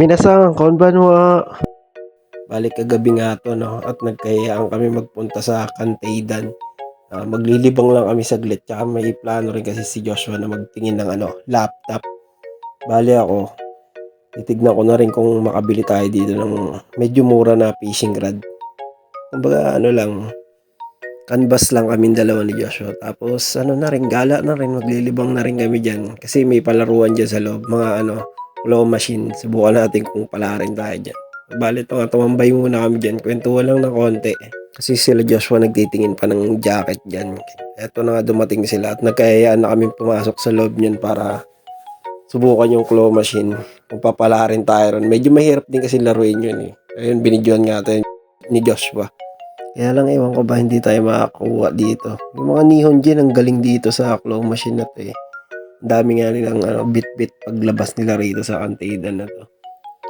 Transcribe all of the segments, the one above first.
Minasan, konbanwa. Balik kagabi nga 'to 'no, at nagkayayaan kami magpunta sa Kantaydan. Maglilibang lang kami saglit tsaka may plano rin kasi si Joshua na magtingin ng laptop. Bale ako, titignan ko na rin kung makabili tayo dito ng medyo mura na fishing rod. Kumbaga ano lang, canvas lang kaming dalawa ni Joshua. Tapos ano na rin, gala na rin, maglilibang na rin kami diyan. Kasi may palaruan diyan sa loob, mga claw machine. Subukan natin kung palarin tayo diyan. Bale ito nga, tumambay muna kami diyan. Kwentuhan lang ng konti. Kasi sila Joshua nagtitingin pa ng jacket diyan. Eto na nga, dumating sila at nagkayayaan na kami pumasok sa loob niyan para subukan yung claw machine. Kung papalarin tayo ron. Medyo mahirap din kasi laruin yun eh. Ayun, binidyoan nga tayo ni Joshua. Kaya lang ewan ko ba hindi tayo makakuha dito. Yung mga nihon dyan ang galing dito sa claw machine na to eh. Ang dami nga nilang bit-bit paglabas nila rito sa Kantaydan na to.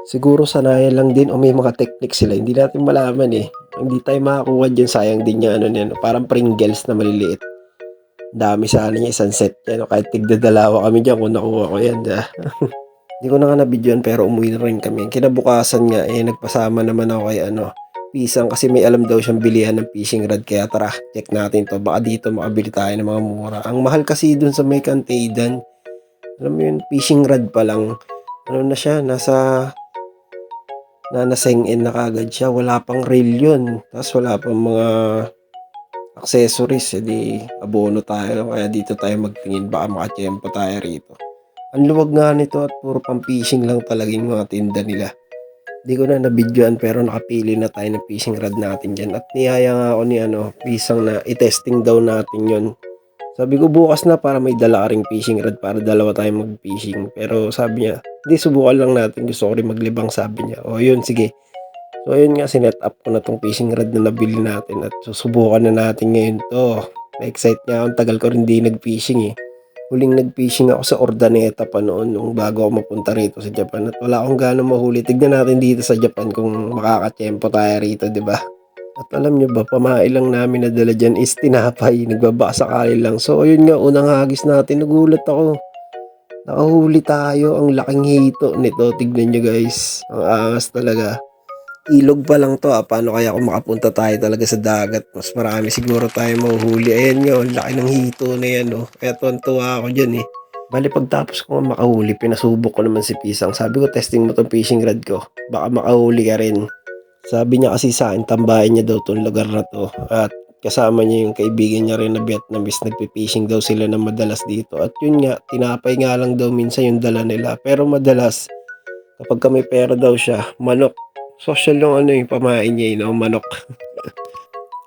Siguro sanayan lang din o may mga technique sila. Hindi natin malaman eh. Hindi tayo makakuha dyan. Sayang din yung niyan. Parang Pringles na maliliit. Dami sana niya, isang set yan. Kahit tigdadalawa kami dyan kung nakuha ko yan. Hindi ko na nga nabidyoan pero umuwi na rin kami. Kinabukasan nga eh nagpasama naman ako kay Pisang kasi may alam daw siyang bilihan ng fishing rod. Kaya tara, check natin to. Baka dito makabili tayo ng mga mura. Ang mahal kasi dun sa may Kantaydan. Alam mo yun, fishing rod pa lang. Ano na siya, nasa in na kagad siya. Wala pang reel yun. Tapos wala pang mga accessories. Di abono tayo. Kaya dito tayo magtingin. Baka makatiyempo tayo rito. Ang luwag nga nito at puro pang fishing lang talaga yung mga tinda nila. Di ko na nabidyoan pero nakapili na tayo ng fishing rod natin dyan. At niyaya nga ako ni Pisang na i-testing daw natin yon. Sabi ko bukas na para may dala ka ring fishing rod para dalawa tayo mag-fishing. Pero sabi niya, hindi, subukan lang natin. Gusto ko rin maglibang, sabi niya. O yun, sige. So ayun nga, sinet up ko na tong fishing rod na nabili natin. At susubukan na natin ngayon to. Na-excite nga ako. Tagal ko rin di nag-fishing eh. Huling nag-fishing ako sa Ordaneta pa noon nung bago ako mapunta rito sa Japan. At wala akong gano'ng mahuli. Tignan natin dito sa Japan kung makakatiyempo tayo rito, di ba? At alam nyo ba, pamailang namin nadala dyan is tinapay. Nagbaba sakali lang. So, ayun nga, unang hagis natin. Nagulat ako. Nakahuli tayo. Ang laking hito nito. Tignan nyo guys. Ang angas talaga. Ilog pa lang to. Paano kaya kung makapunta tayo talaga sa dagat? Mas marami siguro tayo mahuhuli. Ayan nyo, ang laki ng hito na yan. Oh. Kaya tuwan-tuwa ako dyan eh. Bali pagtapos ko makahuli, pinasubok ko naman si Pisang. Sabi ko, testing mo tong fishing rod ko. Baka makahuli ka rin. Sabi niya kasi sa akin, tambahin niya daw itong lugar na to. At kasama niya yung kaibigan niya rin na Vietnamese. Nagpipishing daw sila na madalas dito. At yun nga, tinapay nga lang daw minsan yung dala nila. Pero madalas, kapag kami pera daw siya, manok. Social yung yung pamain niya, manok.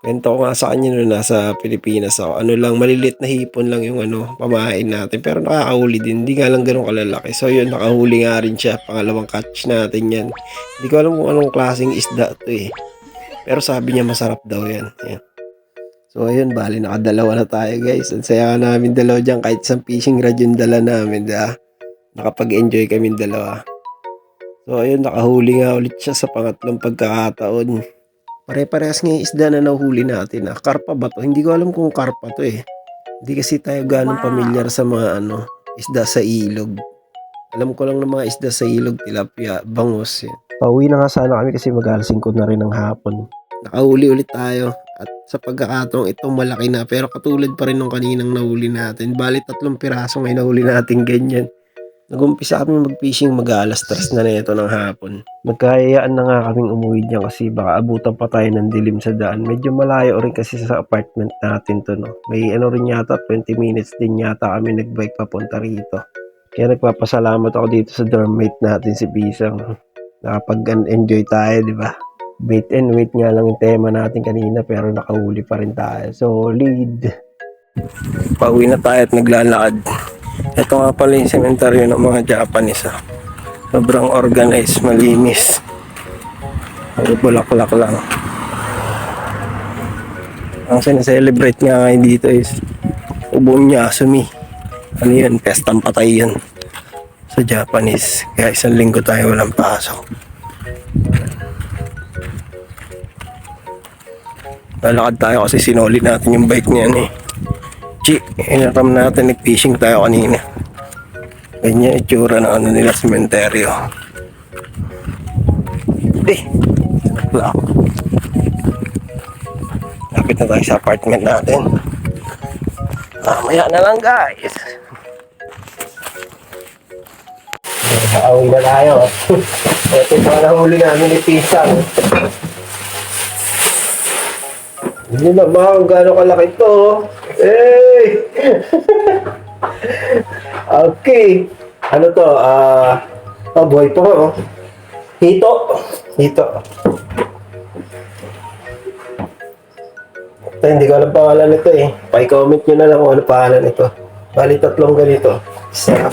Kwento ko nga sa kanya nung nasa Pilipinas ako. Lang, malilit na hipon lang yung pamain natin. Pero nakakahuli din. Hindi nga lang ganun kalalaki. So yun, nakahuli nga rin siya. Pangalawang catch natin yan. Hindi ko alam kung anong klaseng isda to eh. Pero sabi niya masarap daw yan. Ayan. So ayun, bali nakadalawa na tayo guys. Ang saya namin dalawa dyan. Kahit isang fishing rod yung dala namin. Nakapag-enjoy kami dalawa. So ayun, nakahuli nga ulit siya sa pangatlong pagkakataon. Pare-parehas nga yung isda na nahuli natin. Karpa ba to? Hindi ko alam kung karpa to eh. Hindi kasi tayo ganong pamilyar sa mga isda sa ilog. Alam ko lang ng mga isda sa ilog, tilapia, bangus. Yan. Pauwi na nga sana kami kasi mag-alasing ko na rin ng hapon. Nakahuli ulit tayo. At sa pagkakataong ito malaki na pero katulad pa rin ng kaninang nahuli natin. Bali 3 piraso may nahuli natin ganyan. Nag-umpisa kami mag-fishing mag-alas 3 na nito ng hapon. Nagkayayaan na nga kaming umuwi dyan kasi baka abutan pa tayo ng dilim sa daan. Medyo malayo rin kasi sa apartment natin to no. May rin yata 20 minutes din yata kami nag-bike papunta rito. Kaya nagpapasalamat ako dito sa dormmate natin si Pisang. Nakapag-enjoy tayo, di ba? Bait and wait nga lang yung tema natin kanina pero nakahuli pa rin tayo. Solid. Pauwi na tayo at naglalakad. Ito nga pala yung sementeryo ng mga Japanese. Sobrang organized, malinis. Bulaklak lang. Ang sineselebrate nga ngayon dito is Ubonyasumi. Ano yun? Pestang patay yun sa Japanese. Kaya 1 linggo tayo walang pasok. Lalakad tayo kasi sinoli natin yung bike niyan eh. Inaram natin, nag-fishing tayo kanina. Ganyan itsura ng nila sementeryo. Wala ako. Lapit na tayo sa apartment natin. Mamaya na lang guys. Nakauwi na tayo. Ito pa nahuli namin ni Pisang. Hindi na ba kung gaano kalaki ito. Hey! Okay. Ano to? Buhay pa oh. Hito. Ito, hindi ko alam pangalan nito eh. Pa-comment nyo na lang kung ano pangalan nito. Bali 3 ganito. Isa.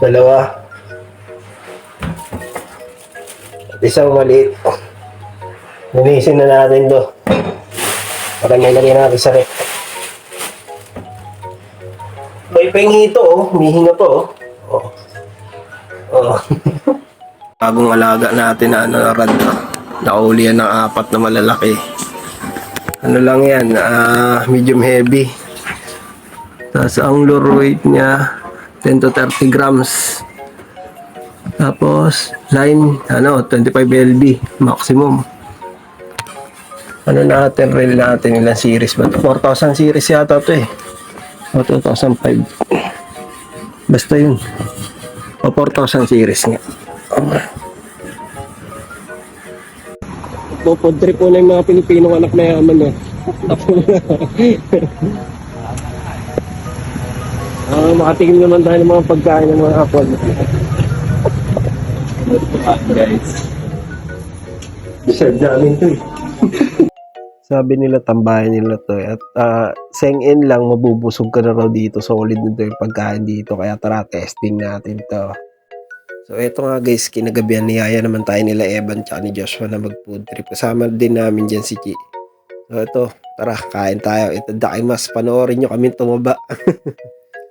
2. Isang maliit. Linisin na natin to. Para may lagay natin sa rep. Pahing-hito oh. Mihinga po oh. Oh. Bagong alaga natin na rad. Nakahuli yan ng 4 na malalaki. Ano lang yan, medium heavy. Tapos ang lure weight niya 10 to 30 grams. Tapos line 25 lb maximum. Ano natin, reel natin ilang series ba? 4,000 series yata to eh. O 2005. Basta yun. O 4,000 series nga. Pupod trip po na yung mga Pilipinong anak na yaman eh. Makatingin naman tayo ng mga pagkain ng mga hapon. Guys. Deserve namin to eh. Sabi nila tambayan nila to eh. At seng-in lang mabubusog ka na raw dito. Solid nito yung pagkain dito. Kaya tara testing natin to. So eto nga guys, kinagabihan ni Yaya naman tayo nila Evan tsaka ni Joshua na mag food trip. Kasama din namin dyan si Chi. So ito, tara kain tayo. Ito daimas, panoorin nyo kami tumaba.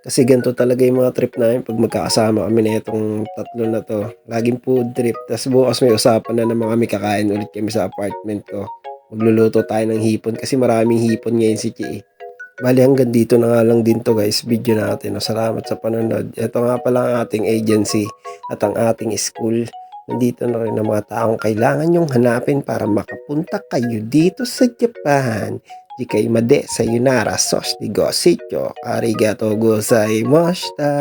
Kasi ganito talaga yung mga trip namin pag magkakasama kami na itong 3 na to. Laging food trip. Tapos bukas may usapan na naman kami, kakain ulit kami sa apartment ko. Magluluto tayo ng hipon kasi maraming hipon ngayon si Chi. Bali hanggang dito na nga lang din to guys, video natin. Salamat sa panonood. Ito nga pala ang ating agency at ang ating school. Nandito na rin ang mga taong kailangan nyong hanapin para makapunta kayo dito sa Japan. Jikay made sayonara, sos de go sityo. Arigatou gozaimashita.